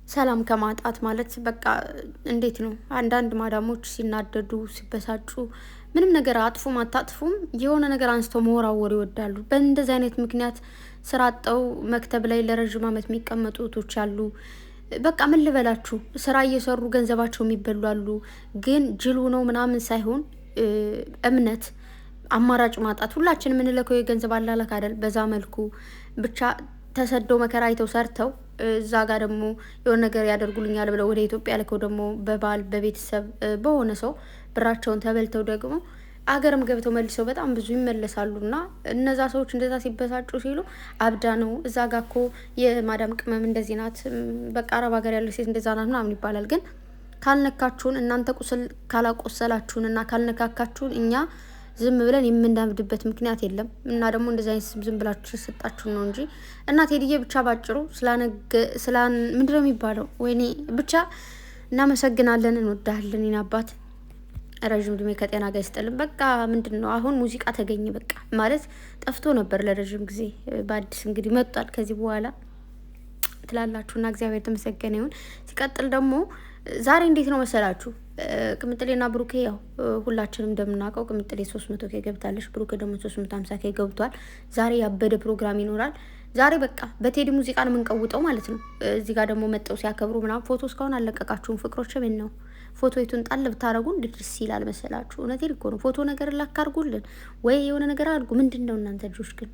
ሰላም ከማጣት ማለት በቃ እንዴት ነው? አንዳንድ ማዳሞች ሲናደዱ ሲበሳጩ ምንም ነገር አጥፉም አታጥፉም የሆነ ነገር አንስተው መወራወር ይወዳሉ። በእንደዚህ አይነት ምክንያት ስራ አጠው መክተብ ላይ ለረጅም ዓመት የሚቀመጡ እህቶች አሉ። በቃ ምን ልበላችሁ ስራ እየሰሩ ገንዘባቸው የሚበሉ አሉ። ግን ጅሉ ነው ምናምን ሳይሆን እምነት አማራጭ ማጣት ሁላችን የምንለከው የገንዘብ አላላክ አይደል? በዛ መልኩ ብቻ ተሰደው መከራ አይተው ሰርተው እዛ ጋር ደግሞ የሆነ ነገር ያደርጉልኛል ብለው ወደ ኢትዮጵያ ልከው ደግሞ በባል በቤተሰብ በሆነ ሰው ብራቸውን ተበልተው ደግሞ አገርም ገብተው መልሰው በጣም ብዙ ይመለሳሉ። እና እነዛ ሰዎች እንደዛ ሲበሳጩ ሲሉ አብዳ ነው እዛ ጋ እኮ የማዳም ቅመም እንደዚህ ናት፣ በቃ አረብ ሀገር ያለች ሴት እንደዛ ናት ምናምን ይባላል። ግን ካልነካችሁን እናንተ ቁስል ካላቆሰላችሁን እና ካልነካካችሁን እኛ ዝም ብለን የምናብድበት ምክንያት የለም። እና ደግሞ እንደዚህ አይነት ስም ዝም ብላችሁ ተሰጣችሁ ነው እንጂ እና ቴዲዬ ብቻ ባጭሩ ምንድነው የሚባለው? ወይኔ ብቻ እናመሰግናለን፣ እንወዳለን። ይህን አባት ረዥም እድሜ ከጤና ጋር ይስጥልን። በቃ ምንድን ነው አሁን ሙዚቃ ተገኘ በቃ ማለት ጠፍቶ ነበር ለረዥም ጊዜ፣ በአዲስ እንግዲህ መጥቷል ከዚህ በኋላ ትላላችሁና እግዚአብሔር ተመሰገነ ይሁን። ሲቀጥል ደግሞ ዛሬ እንዴት ነው መሰላችሁ ቅምጥሌና ብሩኬ ያው ሁላችንም እንደምናውቀው ቅምጥሌ 300 ኬ ገብታለች፣ ብሩኬ ደግሞ 350 ኬ ገብቷል። ዛሬ ያበደ ፕሮግራም ይኖራል። ዛሬ በቃ በቴዲ ሙዚቃ ነው የምንቀውጠው ማለት ነው። እዚህ ጋር ደግሞ መጠው ሲያከብሩ ምናምን ፎቶ እስካሁን አለቀቃችሁም ፍቅሮች። ምን ነው ፎቶ የቱን ጣል ብታረጉን ድርስ ይላል መሰላችሁ? እውነቴን እኮ ነው። ፎቶ ነገር ላካርጉልን ወይ የሆነ ነገር አድርጉ። ምንድን ነው እናንተ ልጆች ግን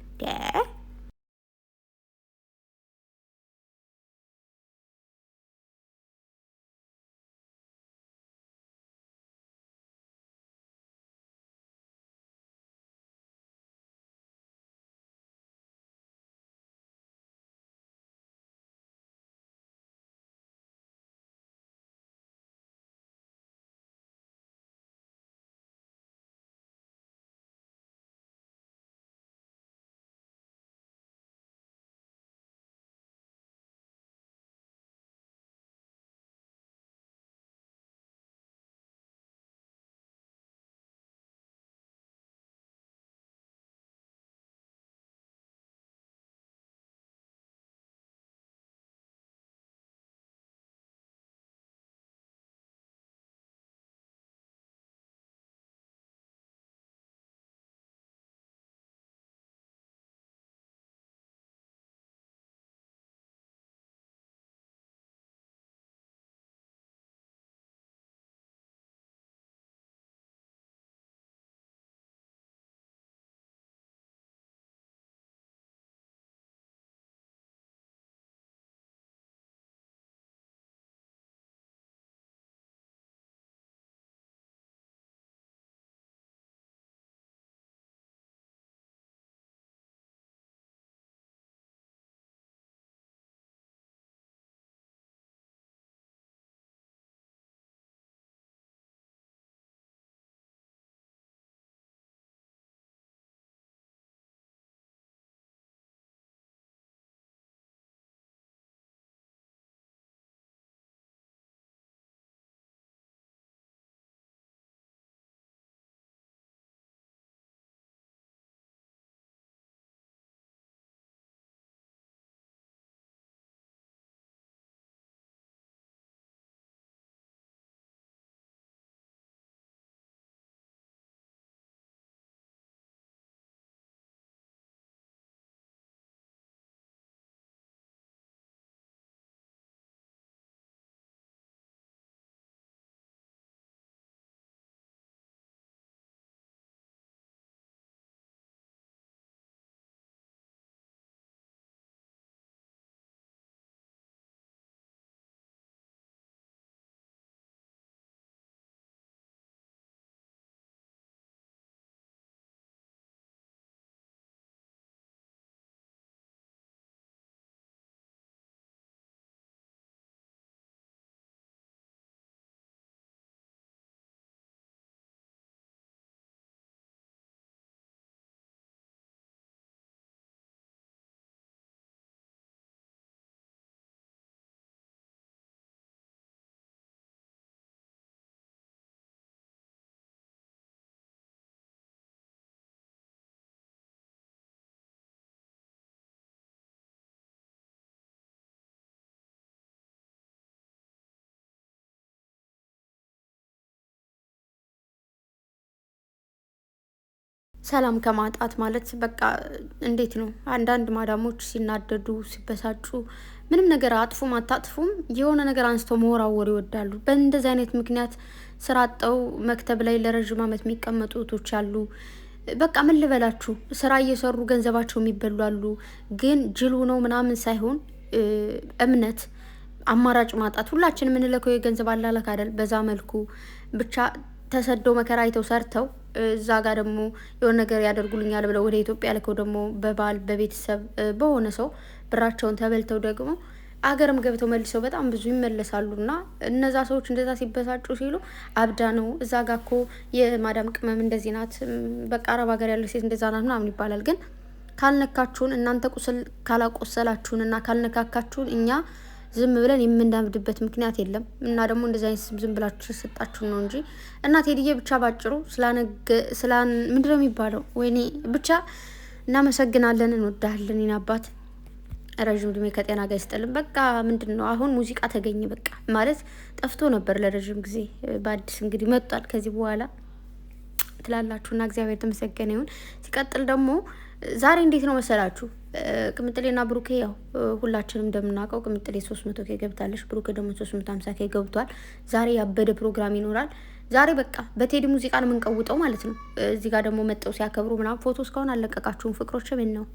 ሰላም ከማጣት ማለት በቃ እንዴት ነው? አንዳንድ ማዳሞች ሲናደዱ ሲበሳጩ ምንም ነገር አጥፉም አታጥፉም የሆነ ነገር አንስተው መወራወር ይወዳሉ። በእንደዚህ አይነት ምክንያት ስራ አጠው መክተብ ላይ ለረጅም ዓመት የሚቀመጡ እህቶች አሉ። በቃ ምን ልበላችሁ፣ ስራ እየሰሩ ገንዘባቸው የሚበሉ አሉ። ግን ጅሉ ነው ምናምን ሳይሆን እምነት አማራጭ ማጣት። ሁላችን የምንለከው የገንዘብ አላላክ አይደል? በዛ መልኩ ብቻ ተሰደው መከራ አይተው ሰርተው እዛ ጋር ደግሞ የሆነ ነገር ያደርጉልኛል ብለው ወደ ኢትዮጵያ ልከው ደግሞ በባል በቤተሰብ በሆነ ሰው ብራቸውን ተበልተው ደግሞ አገርም ገብተው መልሰው በጣም ብዙ ይመለሳሉ። እና እነዛ ሰዎች እንደዛ ሲበሳጩ ሲሉ አብዳ ነው እዛ ጋ እኮ የማዳም ቅመም እንደዚህ ናት፣ በቃ አረብ ሀገር ያለ ሴት እንደዛ ናት ምናምን ይባላል። ግን ካልነካችሁን እናንተ ቁስል ካላቆሰላችሁን እና ካልነካካችሁን እኛ ዝም ብለን የምናብድበት ምክንያት የለም። እና ደግሞ እንደዚህ አይነት ዝም ብላችሁ ሰጣችሁ ነው እንጂ እና ቴዲዬ ብቻ ባጭሩ ምንድነው የሚባለው? ወይኔ ብቻ እናመሰግናለን፣ እንወዳለን። ይህን አባት ረዥም እድሜ ከጤና ጋር ይስጥልን። በቃ ምንድን ነው አሁን ሙዚቃ ተገኘ በቃ ማለት ጠፍቶ ነበር ለረዥም ጊዜ፣ በአዲስ እንግዲህ መጥቷል ከዚህ በኋላ ትላላችሁና እግዚአብሔር ተመሰገነ ይሁን። ሲቀጥል ደግሞ ዛሬ እንዴት ነው መሰላችሁ? ቅምጥሌና ብሩኬ ያው ሁላችንም እንደምናውቀው ቅምጥሌ 300 ኬ ገብታለች፣ ብሩኬ ደግሞ 350 ኬ ገብቷል። ዛሬ ያበደ ፕሮግራም ይኖራል። ዛሬ በቃ በቴዲ ሙዚቃ ነው የምንቀውጠው ማለት ነው። እዚህ ጋር ደግሞ መጠው ሲያከብሩ ምናምን ፎቶ እስካሁን አለቀቃችሁም ፍቅሮች። ምን ነው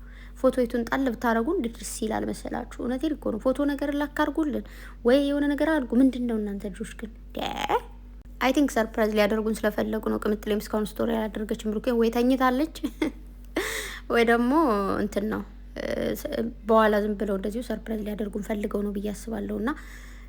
ፎቶ የቱን ጣል ብታረጉን ድርስ ይላል መሰላችሁ? እውነቴን እኮ ነው። ፎቶ ነገር ላካርጉልን ወይ የሆነ ነገር አድርጉ። ምንድን ነው እናንተ ልጆች ግን አይ ቲንክ ሰርፕራይዝ ሊያደርጉን ስለፈለጉ ነው። ቅምጥሌም እስካሁን ስቶሪ ያላደረገችም ብሩኬ ወይ ተኝታለች ወይ ደግሞ እንትን ነው በኋላ ዝም ብለው እንደዚሁ ሰርፕራይዝ ሊያደርጉን ፈልገው ነው ብዬ አስባለሁ። እና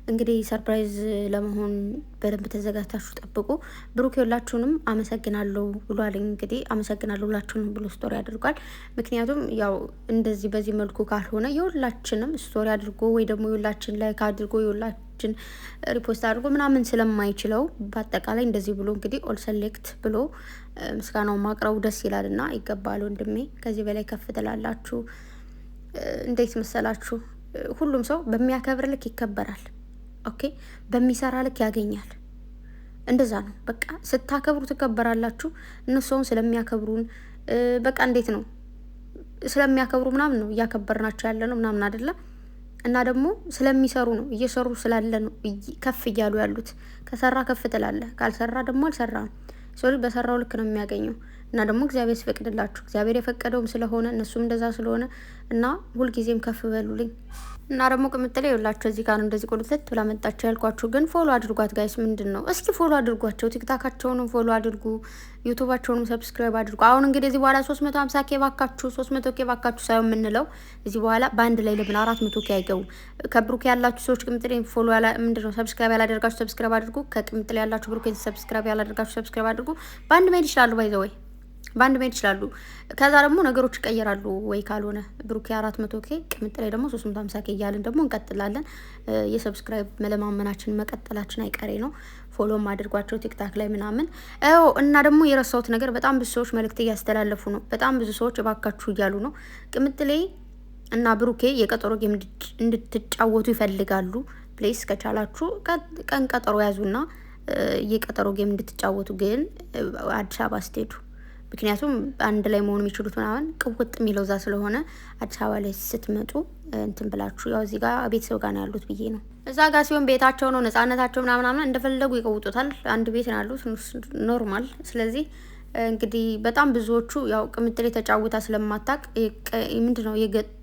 እንግዲህ ሰርፕራይዝ ለመሆን በደንብ ተዘጋጅታችሁ ጠብቁ። ብሩክ ሁላችሁንም አመሰግናለሁ ብሏል። እንግዲህ አመሰግናለሁ ሁላችሁንም ብሎ ስቶሪ አድርጓል። ምክንያቱም ያው እንደዚህ በዚህ መልኩ ካልሆነ የሁላችንም ስቶሪ አድርጎ ወይ ደግሞ የሁላችን ላይክ አድርጎ የሁላችን ሪፖስት አድርጎ ምናምን ስለማይችለው በአጠቃላይ እንደዚህ ብሎ እንግዲህ ኦል ሰሌክት ብሎ ምስጋናውን ማቅረቡ ደስ ይላል እና ይገባል። ወንድሜ ከዚህ በላይ ከፍ ትላላችሁ። እንዴት መሰላችሁ? ሁሉም ሰው በሚያከብር ልክ ይከበራል። ኦኬ፣ በሚሰራ ልክ ያገኛል። እንደዛ ነው በቃ። ስታከብሩ ትከበራላችሁ። እነሱም ስለሚያከብሩን በቃ እንዴት ነው ስለሚያከብሩ ምናምን ነው እያከበርናቸው ያለ ነው ምናምን አይደለም። እና ደግሞ ስለሚሰሩ ነው እየሰሩ ስላለ ነው ከፍ እያሉ ያሉት። ከሰራ ከፍ ትላለ፣ ካልሰራ ደግሞ አልሰራም። ሰው በሰራው ልክ ነው የሚያገኘው። እና ደግሞ እግዚአብሔር ሲፈቅድላችሁ እግዚአብሔር የፈቀደውም ስለሆነ እነሱም እንደዛ ስለሆነ እና ሁልጊዜም ከፍ በሉልኝ። እና ደግሞ ቅምጥሌ ይኸውላችሁ እዚህ ጋር እንደዚህ ቁልትት ብላ መጣችሁ ያልኳችሁ፣ ግን ፎሎ አድርጓት ጋይስ። ምንድን ነው እስኪ ፎሎ አድርጓቸው፣ ቲክታካቸውንም ፎሎ አድርጉ፣ ዩቱባቸውንም ሰብስክራይብ አድርጉ። አሁን እንግዲህ እዚህ በኋላ 350 ኬ ባካችሁ፣ 300 ኬ ባካችሁ ሳይሆን የምንለው እዚህ በኋላ በአንድ ላይ ለምን 400 ኬ አይገቡ? ከብሩክ ያላችሁ ሰዎች ቅምጥሌ ፎሎ ምንድነው ሰብስክራይብ ያላደርጋችሁ ሰብስክራይብ አድርጉ። ከቅምጥሌ ያላችሁ ብሩክ ሰብስክራይብ ያላደርጋችሁ ሰብስክራይብ አድርጉ። በአንድ መሄድ ይችላሉ ባይዘው ወይ በአንድ መሄድ ይችላሉ። ከዛ ደግሞ ነገሮች ይቀየራሉ። ወይ ካልሆነ ብሩኬ 400 ኬ ቅምጥሌ ደግሞ 350 ኬ እያልን ደግሞ እንቀጥላለን። የሰብስክራይብ መለማመናችን መቀጠላችን አይቀሬ ነው። ፎሎም አድርጓቸው ቲክታክ ላይ ምናምን። እና ደግሞ የረሳሁት ነገር በጣም ብዙ ሰዎች መልእክት እያስተላለፉ ነው። በጣም ብዙ ሰዎች እባካችሁ እያሉ ነው። ቅምጥሌ እና ብሩኬ የቀጠሮ ጌም እንድትጫወቱ ይፈልጋሉ። ፕሌስ ከቻላችሁ ቀን ቀጠሮ ያዙና የቀጠሮ ጌም እንድትጫወቱ፣ ግን አዲስ አበባ ስትሄዱ ምክንያቱም አንድ ላይ መሆኑ የሚችሉት ምናምን ቅውጥ የሚለው እዛ ስለሆነ አዲስ አበባ ላይ ስትመጡ እንትን ብላችሁ ያው እዚህ ጋር ቤተሰብ ጋር ነው ያሉት ብዬ ነው። እዛ ጋር ሲሆን ቤታቸው ነው ነጻነታቸው ምናምን እንደፈለጉ ይቀውጡታል። አንድ ቤት ነው ያሉት ኖርማል። ስለዚህ እንግዲህ በጣም ብዙዎቹ ያው ቅምጥሌ ተጫውታ ስለማታቅ ምንድነው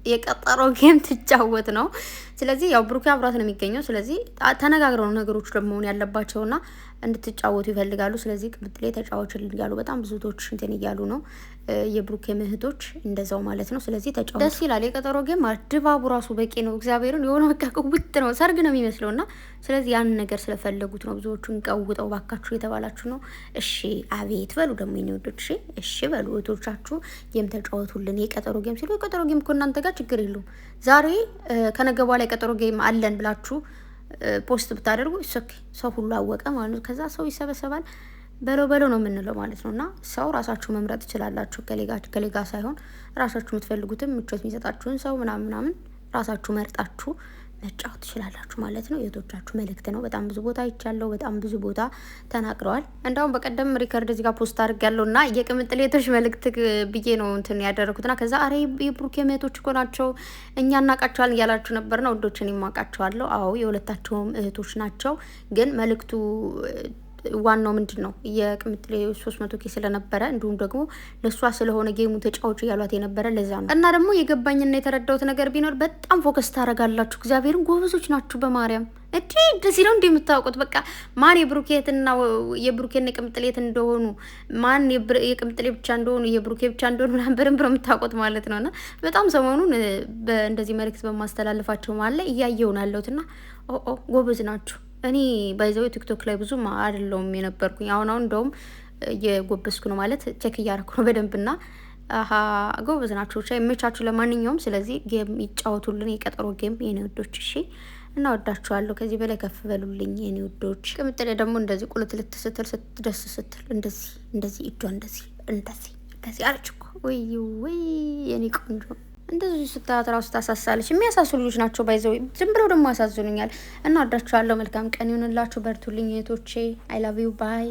የቀጠሮ ጌም ትጫወት ነው። ስለዚህ ያው ብሩኬ አብሯት ነው የሚገኘው። ስለዚህ ተነጋግረው ነው ነገሮች ለመሆን ያለባቸውና እንድትጫወቱ ይፈልጋሉ። ስለዚህ ቅምጥሌ ተጫወችልን እያሉ በጣም ብዙ ቶች እንትን እያሉ ነው። የብሩኬ እህቶች እንደዛው ማለት ነው። ስለዚህ ተጫወቱ። ደስ ይላል። የቀጠሮ ጌም ድባቡ ራሱ በቂ ነው። እግዚአብሔርን የሆነ በቃ ቅውጥ ነው፣ ሰርግ ነው የሚመስለው። እና ስለዚህ ያንን ነገር ስለፈለጉት ነው ብዙዎቹን ቀውጠው ባካችሁ የተባላችሁ ነው። እሺ አቤት በሉ ደግሞ የኔ ወዶች፣ እሺ በሉ እህቶቻችሁ ጌም ተጫወቱልን። የቀጠሮ ጌም ሲሉ የቀጠሮ ጌም እኮ እናንተ ጋር ችግር የለውም። ዛሬ ከነገ በኋላ የቀጠሮ ጌም አለን ብላችሁ ፖስት ብታደርጉ ኦኬ፣ ሰው ሁሉ አወቀ ማለት ነው። ከዛ ሰው ይሰበሰባል። በለው ነው የምንለው ማለት ነው። እና ሰው ራሳችሁ መምረጥ ትችላላችሁ። ከሌጋ ሳይሆን ራሳችሁ የምትፈልጉትም ምቾት የሚሰጣችሁን ሰው ምናምን ራሳችሁ መርጣችሁ መጫወት ትችላላችሁ ማለት ነው። የእህቶቻችሁ መልእክት ነው። በጣም ብዙ ቦታ ይቻለው፣ በጣም ብዙ ቦታ ተናግረዋል። እንዳውም በቀደም ሪከርድ እዚህ ጋር ፖስት አድርጋለሁ እና የቅምጥል እህቶች መልእክት ብዬ ነው እንትን ያደረኩትና ከዛ አሬ የብሩኬ እህቶች እኮ ናቸው እኛ እናውቃቸዋለን እያላችሁ ነበር ነው። ወንዶችን ይማቃቸዋለሁ። አዎ የሁለታቸውም እህቶች ናቸው። ግን መልእክቱ ዋናው ምንድን ነው የቅምጥሌ 300 ኬ ስለነበረ እንዲሁም ደግሞ ለእሷ ስለሆነ ጌሙ ተጫዋቹ ያሏት የነበረ ለዛ ነው። እና ደግሞ የገባኝና የተረዳሁት ነገር ቢኖር በጣም ፎከስ ታደርጋላችሁ። እግዚአብሔርን ጎበዞች ናችሁ። በማርያም እዲ እንደዚህ ነው እንደምታውቁት በቃ ማን የብሩኬትና የብሩኬና የቅምጥሌት እንደሆኑ ማን የቅምጥሌ ብቻ እንደሆኑ የብሩኬ ብቻ እንደሆኑ ምናምን በደንብ ነው የምታውቁት ማለት ነውና በጣም ሰሞኑን በእንደዚህ መልእክት በማስተላለፋቸው ማለት እያየውን ያለሁትና ጎበዝ ናችሁ። እኔ ባይዘው ቲክቶክ ላይ ብዙም አይደለሁም የነበርኩኝ። አሁን እንደውም የጎበስኩ ነው ማለት ቼክ እያደረኩ ነው በደንብና ጎበዝ ናችሁ። ብቻ ይመቻችሁ። ለማንኛውም ስለዚህ ጌም ይጫወቱልን፣ የቀጠሮ ጌም የኔ ወዶች። እሺ እና ወዳችኋለሁ። ከዚህ በላይ ከፍ በሉልኝ የኔ ወዶች። ቅምጥሌ ደግሞ እንደዚህ ቁልት ልትስትል ስትደስ ስትል እንደዚህ እጇ እንደዚህ አለች እኮ ወይ የኔ ቆንጆ እንደዚህ ስታያት ራሱ ታሳሳለች። የሚያሳሱ ልጆች ናቸው ባይዘው ዝም ብለው ደግሞ ያሳዝኑኛል። እና ወዳችኋለሁ። መልካም ቀን ይሁንላችሁ። በርቱልኝ እህቶቼ። አይ ላቭ ዩ ባይ